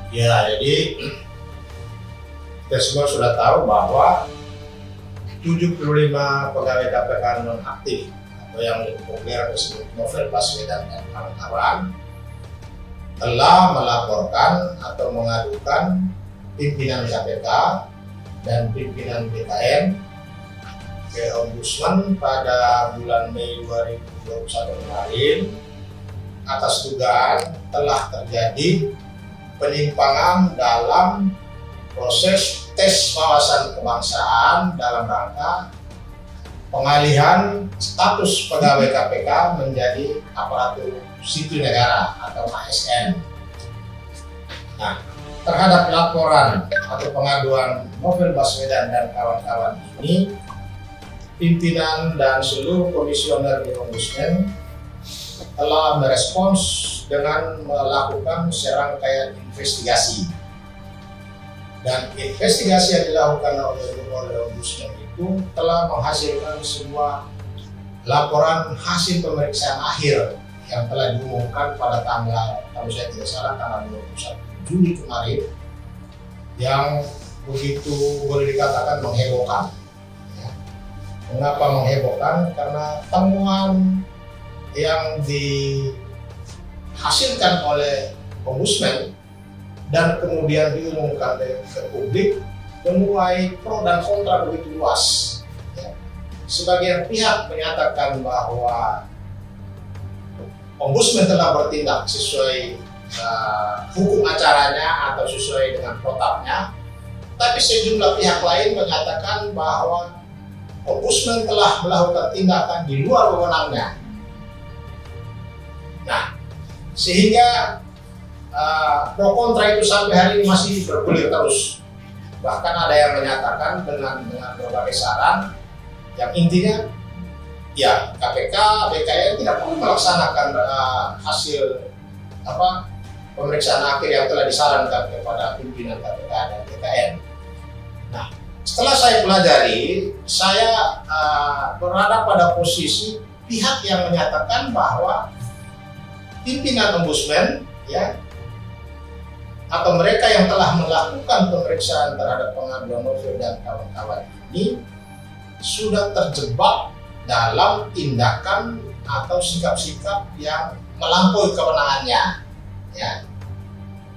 Ya, jadi kita semua sudah tahu bahwa 75 pegawai KPK nonaktif atau yang populer disebut Novel Baswedan dan kawan-kawan telah melaporkan atau mengadukan pimpinan KPK dan pimpinan BKN ke Ombudsman pada bulan Mei 2021 kemarin atas dugaan telah terjadi penyimpangan dalam proses tes wawasan kebangsaan dalam rangka pengalihan status pegawai KPK menjadi aparatur sipil negara atau ASN. Nah, terhadap laporan atau pengaduan Novel Baswedan dan kawan-kawan ini, pimpinan dan seluruh komisioner di Ombudsman telah merespons dengan melakukan serangkaian investigasi. Dan investigasi yang dilakukan oleh Ombudsman itu telah menghasilkan sebuah laporan hasil pemeriksaan akhir yang telah diumumkan pada tanggal, kalau saya tidak salah, tanggal 21 Juli kemarin, yang begitu boleh dikatakan menghebohkan. Ya. Mengapa menghebohkan? Karena temuan yang dihasilkan oleh Ombudsman dan kemudian diumumkan ke publik menuai pro dan kontra begitu luas. Ya. Sebagian pihak menyatakan bahwa Ombudsman telah bertindak sesuai hukum acaranya atau sesuai dengan protapnya, tapi sejumlah pihak lain menyatakan bahwa Ombudsman telah melakukan tindakan di luar wewenangnya. Nah, sehingga pro kontra itu sampai hari ini masih bergulir terus. Bahkan ada yang menyatakan dengan berbagai saran yang intinya ya KPK, BKN tidak perlu melaksanakan hasil pemeriksaan akhir yang telah disarankan kepada pimpinan KPK dan BKN. Nah, setelah saya pelajari, saya berada pada posisi pihak yang menyatakan bahwa pimpinan Ombudsman ya atau mereka yang telah melakukan pemeriksaan terhadap pengaduan Novel dan kawan-kawan ini sudah terjebak dalam tindakan atau sikap-sikap yang melampaui kewenangannya. Ya.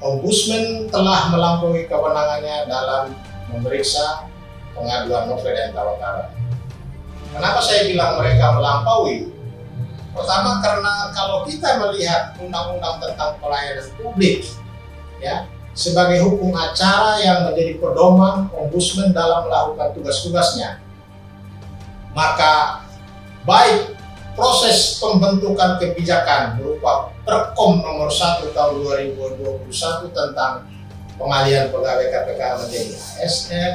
Ombudsman telah melampaui kewenangannya dalam memeriksa pengaduan Novel dan kawan-kawan. Kenapa saya bilang mereka melampaui? Pertama, karena kalau kita melihat undang-undang tentang pelayanan publik, ya, sebagai hukum acara yang menjadi pedoman Ombudsman dalam melakukan tugas-tugasnya, maka baik proses pembentukan kebijakan berupa Perkom nomor 1 tahun 2021 tentang pengalihan pegawai KPK menjadi ASN,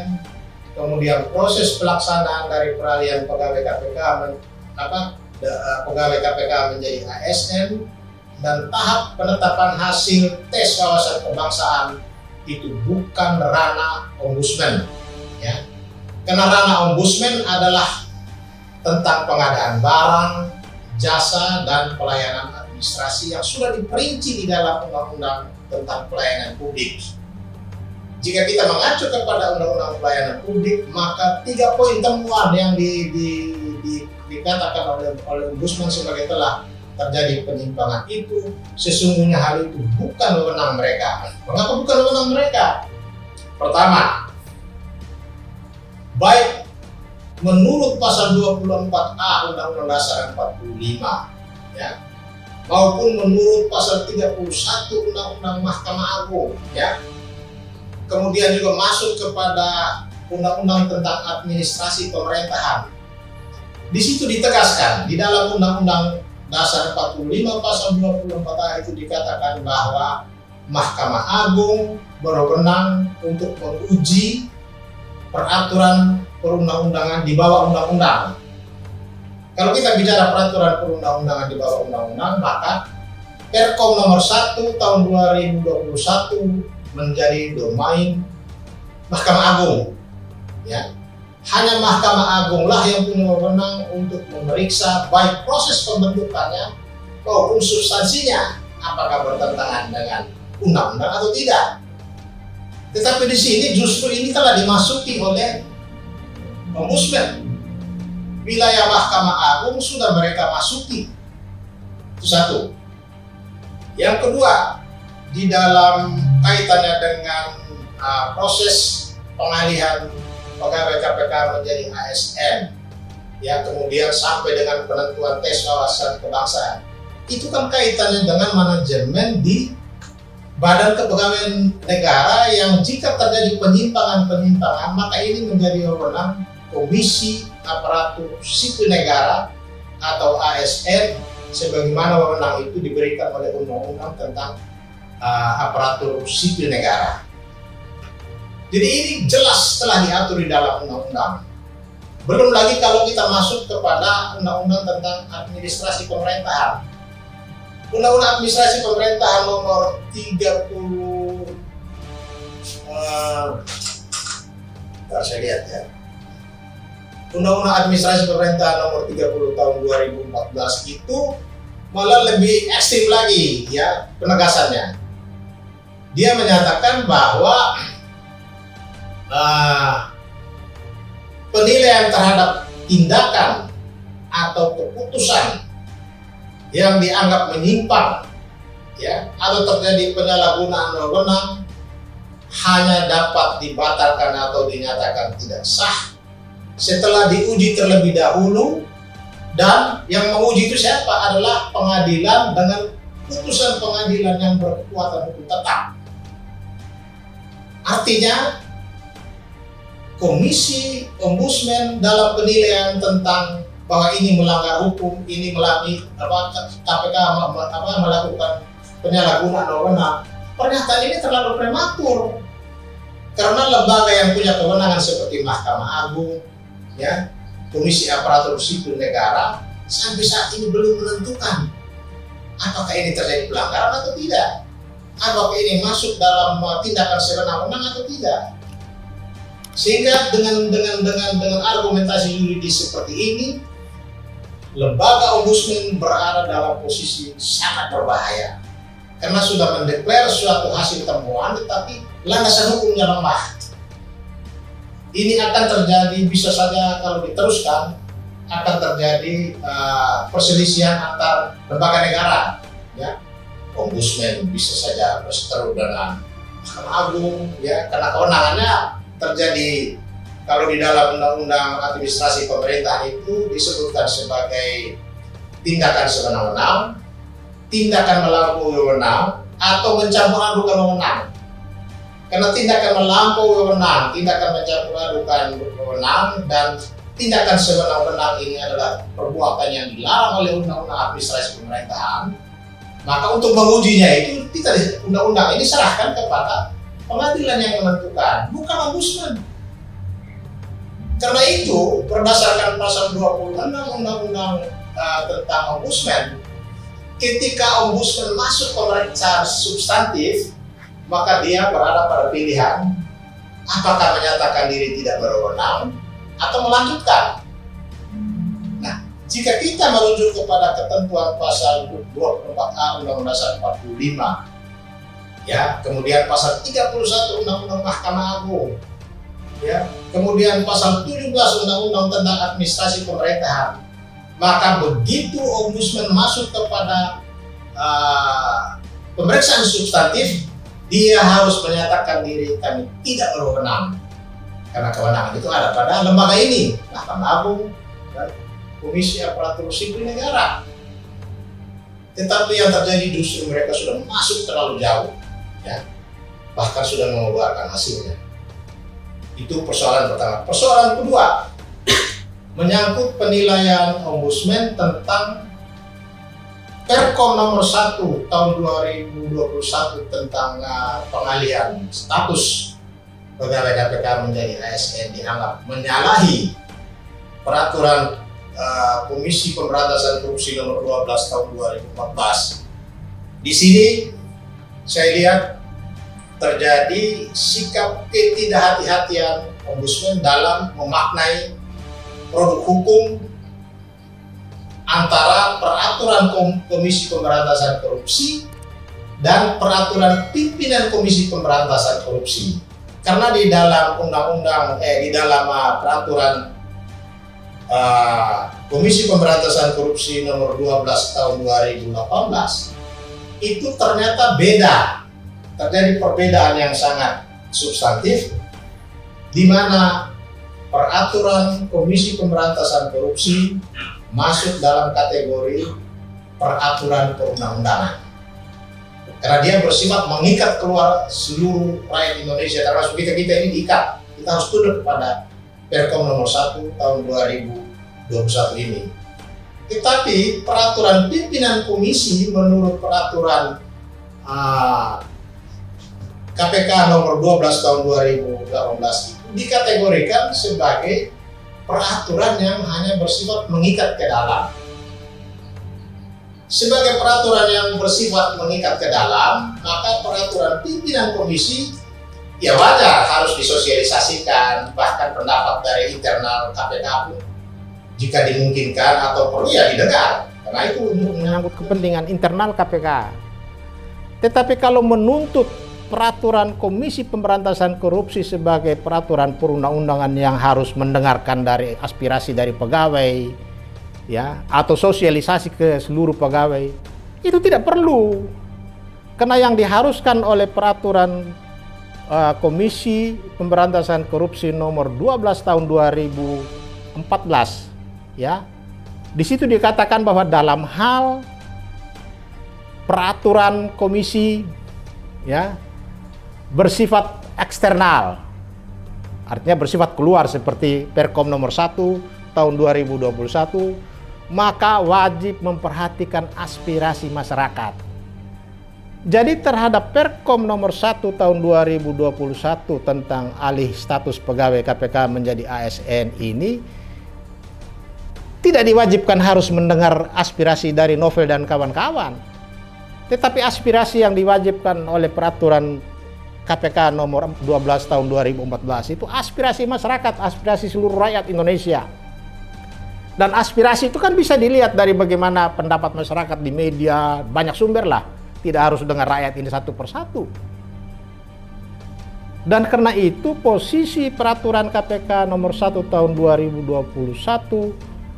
kemudian proses pelaksanaan dari peralihan pegawai KPK pegawai KPK menjadi ASN, dan tahap penetapan hasil tes wawasan kebangsaan itu bukan ranah Ombudsman. Ya. Karena ranah Ombudsman adalah tentang pengadaan barang, jasa, dan pelayanan administrasi yang sudah diperinci di dalam Undang-Undang tentang Pelayanan Publik. Jika kita mengacu kepada Undang-Undang Pelayanan Publik, maka 3 poin temuan yang dikatakan oleh Ombudsman sebagai telah terjadi penyimpangan itu, sesungguhnya hal itu bukan wewenang mereka. Mengapa bukan wewenang mereka? Pertama, baik menurut pasal 24A Undang-Undang Dasar 45, ya, maupun menurut pasal 31 Undang-Undang Mahkamah Agung, ya, kemudian juga masuk kepada Undang-Undang tentang Administrasi Pemerintahan. Di situ ditegaskan di dalam Undang-Undang Dasar 45 pasal 24A itu dikatakan bahwa Mahkamah Agung berwenang untuk menguji peraturan perundang-undangan di bawah undang-undang. Kalau kita bicara peraturan perundang-undangan di bawah undang-undang, maka Perkom nomor 1 tahun 2021 menjadi domain Mahkamah Agung. Ya. Hanya Mahkamah Agung lah yang punya wewenang untuk memeriksa baik proses pembentukannya maupun substansinya, apakah bertentangan dengan undang-undang atau tidak. Tetapi di sini justru ini telah dimasuki oleh Ombudsman. Wilayah Mahkamah Agung sudah mereka masuki. Itu satu. Yang kedua, di dalam kaitannya dengan proses pengalihan pegawai KPK menjadi ASN, ya kemudian sampai dengan penentuan tes wawasan kebangsaan, itu kan kaitannya dengan manajemen di Badan Kepegawaian Negara yang jika terjadi penyimpangan-penyimpangan, maka ini menjadi wewenang Komisi Aparatur Sipil Negara atau ASN, sebagaimana wewenang itu diberikan oleh Undang-Undang tentang Aparatur Sipil Negara. Jadi ini jelas telah diatur di dalam undang-undang. Belum lagi kalau kita masuk kepada undang-undang tentang administrasi pemerintahan. Undang-undang administrasi pemerintahan nomor 30 saya lihat ya. Undang-undang administrasi pemerintahan nomor 30 tahun 2014 itu malah lebih ekstrim lagi ya penegasannya. Dia menyatakan bahwa penilaian terhadap tindakan atau keputusan yang dianggap menyimpang ya atau terjadi penyalahgunaan wewenang hanya dapat dibatalkan atau dinyatakan tidak sah setelah diuji terlebih dahulu, dan yang menguji itu siapa? Adalah pengadilan dengan putusan pengadilan yang berkekuatan hukum tetap. Artinya Komisi Ombudsman dalam penilaian tentang bahwa ini melanggar hukum, ini KPK melakukan penyalahgunaan wewenang, pernyataan ini terlalu prematur karena lembaga yang punya kewenangan seperti Mahkamah Agung, ya, Komisi Aparatur Sipil Negara sampai saat ini belum menentukan apakah ini terjadi pelanggaran atau tidak, apakah ini masuk dalam tindakan sewenang-wenang atau tidak. Sehingga dengan argumentasi yuridis seperti ini, lembaga ombudsman berada dalam posisi sangat berbahaya karena sudah mendeklar suatu hasil temuan tetapi landasan hukumnya lemah. Ini akan terjadi, bisa saja kalau diteruskan akan terjadi perselisihan antar lembaga negara, ya. Ombudsman bisa saja berseteru dengan Mahkamah Agung, ya, karena kewenangannya terjadi. Kalau di dalam Undang-Undang Administrasi Pemerintahan itu disebutkan sebagai tindakan sewenang-wenang, tindakan melampaui wewenang, atau mencampur adukan wewenang. Karena tindakan melampaui wewenang, tindakan mencampur adukan wewenang, dan tindakan sewenang-wenang ini adalah perbuatan yang dilarang oleh Undang-Undang Administrasi Pemerintahan. Maka untuk mengujinya itu kita undang-undang ini serahkan kepada pengadilan yang menentukan, bukan ombudsman. Karena itu, berdasarkan pasal 26 Undang-Undang tentang ombudsman, ketika ombudsman masuk pemeriksaan substantif, maka dia berada pada pilihan apakah menyatakan diri tidak berwenang atau melanjutkan. Nah, jika kita merujuk kepada ketentuan pasal 24A Undang-Undang Dasar 45, ya, kemudian pasal 31 Undang-Undang Mahkamah Agung, ya, kemudian pasal 17 Undang-Undang tentang Administrasi Pemerintahan, maka begitu ombudsman masuk kepada pemeriksaan substantif, dia harus menyatakan diri kami tidak berwenang, karena kewenangan itu ada pada lembaga ini, Mahkamah Agung dan Komisi Aparatur Sipil Negara. Tetapi yang terjadi justru mereka sudah masuk terlalu jauh, ya, bahkan sudah mengeluarkan hasilnya. Itu persoalan pertama. Persoalan kedua menyangkut penilaian ombudsman tentang Perkom nomor 1 tahun 2021 tentang pengalihan status pegawai KPK menjadi ASN dianggap menyalahi peraturan Komisi Pemberantasan Korupsi nomor 12 tahun 2014. Di sini saya lihat terjadi sikap ketidakhati-hatian ombudsman dalam memaknai produk hukum antara peraturan Komisi Pemberantasan Korupsi dan peraturan pimpinan Komisi Pemberantasan Korupsi. Karena di dalam di dalam peraturan Komisi Pemberantasan Korupsi nomor 12 tahun 2018 itu ternyata beda, terjadi perbedaan yang sangat substantif, di mana peraturan Komisi Pemberantasan Korupsi masuk dalam kategori peraturan perundang-undangan. Karena dia bersifat mengikat keluar seluruh rakyat Indonesia, termasuk kita ini diikat. Kita harus tunduk kepada Perkom nomor 1 tahun 2021 ini. Tetapi peraturan pimpinan komisi menurut peraturan KPK nomor 12 tahun 2018 itu dikategorikan sebagai peraturan yang hanya bersifat mengikat ke dalam. Sebagai peraturan yang bersifat mengikat ke dalam, maka peraturan pimpinan komisi ya wajar harus disosialisasikan, bahkan pendapat dari internal KPK pun jika dimungkinkan atau perlu ya didengar, karena itu menyangkut kepentingan internal KPK. Tetapi kalau menuntut peraturan Komisi Pemberantasan Korupsi sebagai peraturan perundang-undangan yang harus mendengarkan dari aspirasi dari pegawai, ya, atau sosialisasi ke seluruh pegawai, itu tidak perlu. Karena yang diharuskan oleh peraturan Komisi Pemberantasan Korupsi nomor 12 tahun 2014, ya, di situ dikatakan bahwa dalam hal peraturan komisi, ya, bersifat eksternal, artinya bersifat keluar seperti Perkom nomor 1 tahun 2021, maka wajib memperhatikan aspirasi masyarakat. Jadi terhadap Perkom nomor 1 tahun 2021 tentang alih status pegawai KPK menjadi ASN ini tidak diwajibkan harus mendengar aspirasi dari Novel dan kawan-kawan. Tetapi aspirasi yang diwajibkan oleh peraturan KPK nomor 12 tahun 2014 itu aspirasi masyarakat, aspirasi seluruh rakyat Indonesia. Dan aspirasi itu kan bisa dilihat dari bagaimana pendapat masyarakat di media, banyak sumber lah. Tidak harus dengar rakyat ini satu persatu. Dan karena itu posisi peraturan KPK nomor 1 tahun 2021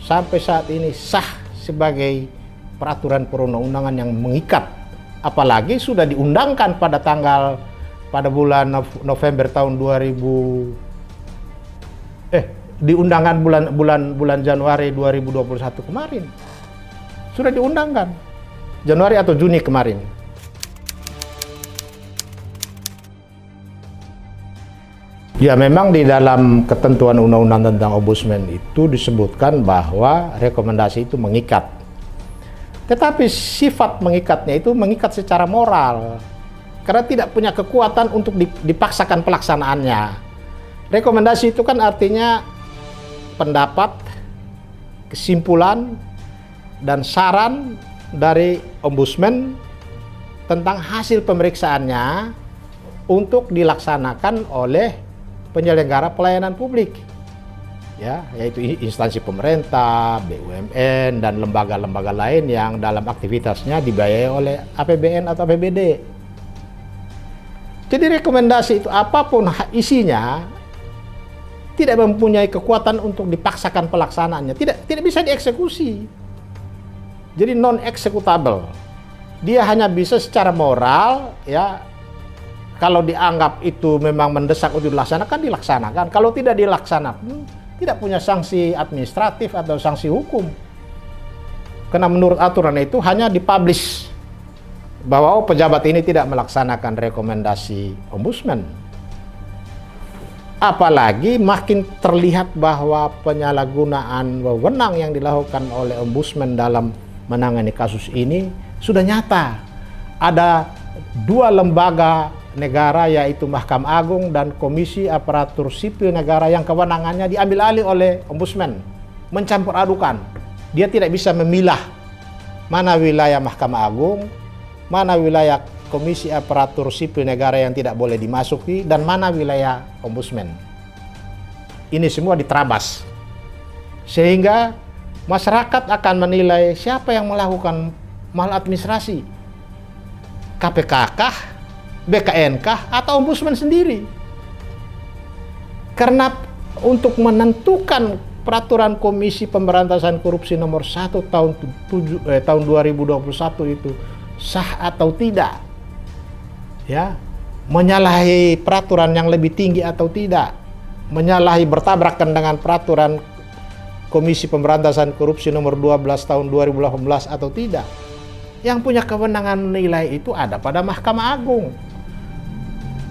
sampai saat ini sah sebagai peraturan perundang-undangan yang mengikat. Apalagi sudah diundangkan pada bulan November tahun 2000 diundangkan bulan Januari 2021 kemarin. Sudah diundangkan Januari atau Juni kemarin. Ya, memang di dalam ketentuan undang-undang tentang ombudsman itu disebutkan bahwa rekomendasi itu mengikat. Tetapi sifat mengikatnya itu mengikat secara moral. Karena tidak punya kekuatan untuk dipaksakan pelaksanaannya. Rekomendasi itu kan artinya pendapat, kesimpulan, dan saran dari ombudsman tentang hasil pemeriksaannya untuk dilaksanakan oleh penyelenggara pelayanan publik, ya, yaitu instansi pemerintah, BUMN, dan lembaga-lembaga lain yang dalam aktivitasnya dibiayai oleh APBN atau APBD. Jadi rekomendasi itu apapun isinya tidak mempunyai kekuatan untuk dipaksakan pelaksanaannya, tidak bisa dieksekusi. Jadi non executable. Dia hanya bisa secara moral, ya, kalau dianggap itu memang mendesak untuk dilaksanakan. Kalau tidak dilaksanakan, tidak punya sanksi administratif atau sanksi hukum. Karena menurut aturan itu hanya dipublish bahwa pejabat ini tidak melaksanakan rekomendasi ombudsman. Apalagi makin terlihat bahwa penyalahgunaan wewenang yang dilakukan oleh ombudsman dalam menangani kasus ini sudah nyata. Ada dua lembaga negara, yaitu Mahkamah Agung dan Komisi Aparatur Sipil Negara, yang kewenangannya diambil alih oleh ombudsman, mencampur adukan. Dia tidak bisa memilah mana wilayah Mahkamah Agung, mana wilayah Komisi Aparatur Sipil Negara yang tidak boleh dimasuki, dan mana wilayah ombudsman. Ini semua diterabas. Sehingga masyarakat akan menilai siapa yang melakukan maladministrasi. KPK kah, BKN kah, atau ombudsman sendiri. Karena untuk menentukan peraturan Komisi Pemberantasan Korupsi nomor 1 tahun 2021 itu sah atau tidak, ya, menyalahi peraturan yang lebih tinggi atau tidak, menyalahi bertabrakan dengan peraturan Komisi Pemberantasan Korupsi nomor 12 tahun 2018 atau tidak. Yang punya kewenangan menilai itu ada pada Mahkamah Agung.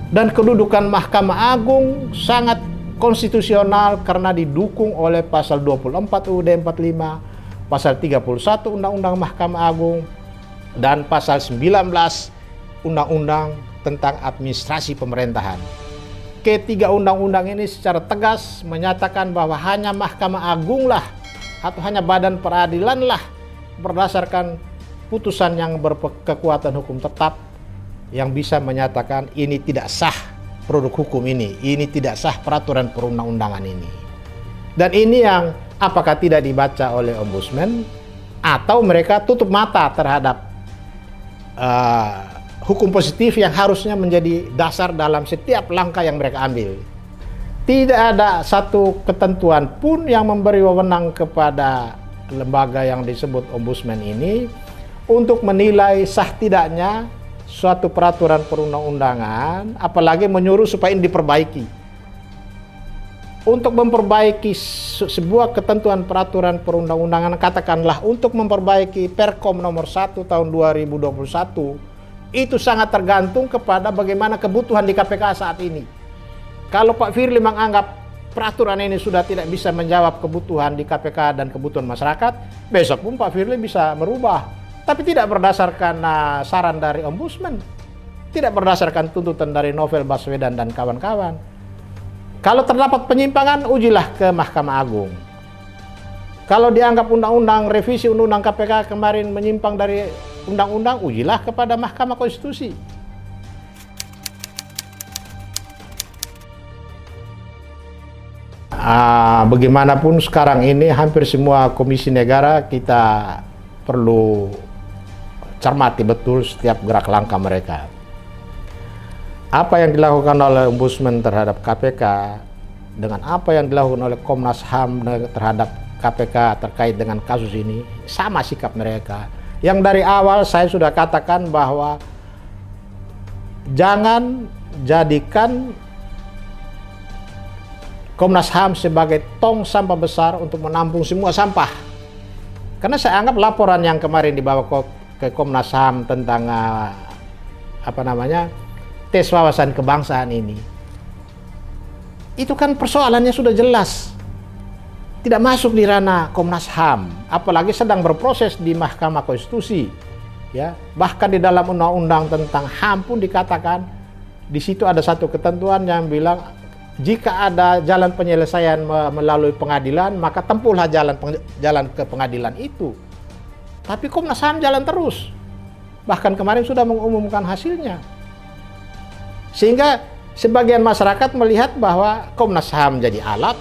Dan kedudukan Mahkamah Agung sangat konstitusional karena didukung oleh pasal 24 UUD 45, pasal 31 Undang-Undang Mahkamah Agung, dan pasal 19 Undang-Undang tentang Administrasi Pemerintahan. Ketiga undang-undang ini secara tegas menyatakan bahwa hanya Mahkamah Agung lah atau hanya badan peradilan lah berdasarkan putusan yang berkekuatan hukum tetap yang bisa menyatakan ini tidak sah produk hukum ini tidak sah peraturan perundang-undangan ini. Dan ini yang apakah tidak dibaca oleh Ombudsman atau mereka tutup mata terhadap hukum positif yang harusnya menjadi dasar dalam setiap langkah yang mereka ambil. Tidak ada satu ketentuan pun yang memberi wewenang kepada lembaga yang disebut Ombudsman ini untuk menilai sah tidaknya suatu peraturan perundang-undangan, apalagi menyuruh supaya ini diperbaiki. Untuk memperbaiki sebuah ketentuan peraturan perundang-undangan, katakanlah untuk memperbaiki Perkom nomor 1 tahun 2021, itu sangat tergantung kepada bagaimana kebutuhan di KPK saat ini. Kalau Pak Firly menganggap peraturan ini sudah tidak bisa menjawab kebutuhan di KPK dan kebutuhan masyarakat, besok pun Pak Firly bisa merubah. Tapi tidak berdasarkan saran dari Ombudsman, tidak berdasarkan tuntutan dari Novel Baswedan dan kawan-kawan. Kalau terdapat penyimpangan, ujilah ke Mahkamah Agung. Kalau dianggap undang-undang revisi undang-undang KPK kemarin menyimpang dari undang-undang, ujilah kepada Mahkamah Konstitusi. Bagaimanapun sekarang ini hampir semua komisi negara kita perlu cermati betul setiap gerak langkah mereka. Apa yang dilakukan oleh Ombudsman terhadap KPK dengan apa yang dilakukan oleh Komnas HAM terhadap KPK terkait dengan kasus ini, sama sikap mereka. Yang dari awal saya sudah katakan bahwa jangan jadikan Komnas HAM sebagai tong sampah besar untuk menampung semua sampah. Karena saya anggap laporan yang kemarin dibawa ke Komnas HAM tentang tes wawasan kebangsaan ini, itu kan persoalannya sudah jelas tidak masuk di ranah Komnas HAM, apalagi sedang berproses di Mahkamah Konstitusi, ya. Bahkan di dalam undang-undang tentang HAM pun dikatakan di situ ada satu ketentuan yang bilang jika ada jalan penyelesaian melalui pengadilan, maka tempuhlah jalan ke pengadilan itu. Tapi Komnas HAM jalan terus. Bahkan kemarin sudah mengumumkan hasilnya. Sehingga sebagian masyarakat melihat bahwa Komnas HAM jadi alat,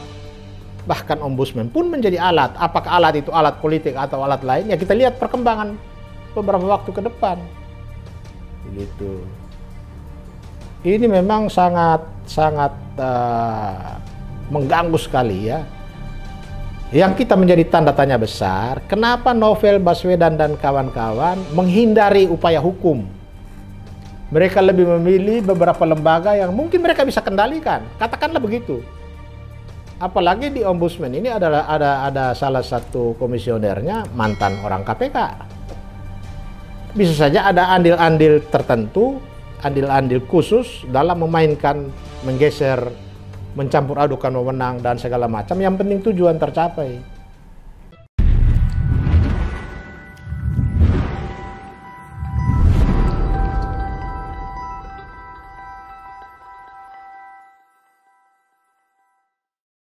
bahkan Ombudsman pun menjadi alat. Apakah alat itu alat politik atau alat lain? Ya kita lihat perkembangan beberapa waktu ke depan. Begitu. Ini memang sangat mengganggu sekali, ya. Yang kita menjadi tanda tanya besar, kenapa Novel Baswedan dan kawan-kawan menghindari upaya hukum? Mereka lebih memilih beberapa lembaga yang mungkin mereka bisa kendalikan, katakanlah begitu. Apalagi di Ombudsman ini ada salah satu komisionernya mantan orang KPK. Bisa saja ada andil-andil tertentu, andil-andil khusus dalam memainkan, menggeser, mencampur adukan wewenang dan segala macam. Yang penting tujuan tercapai.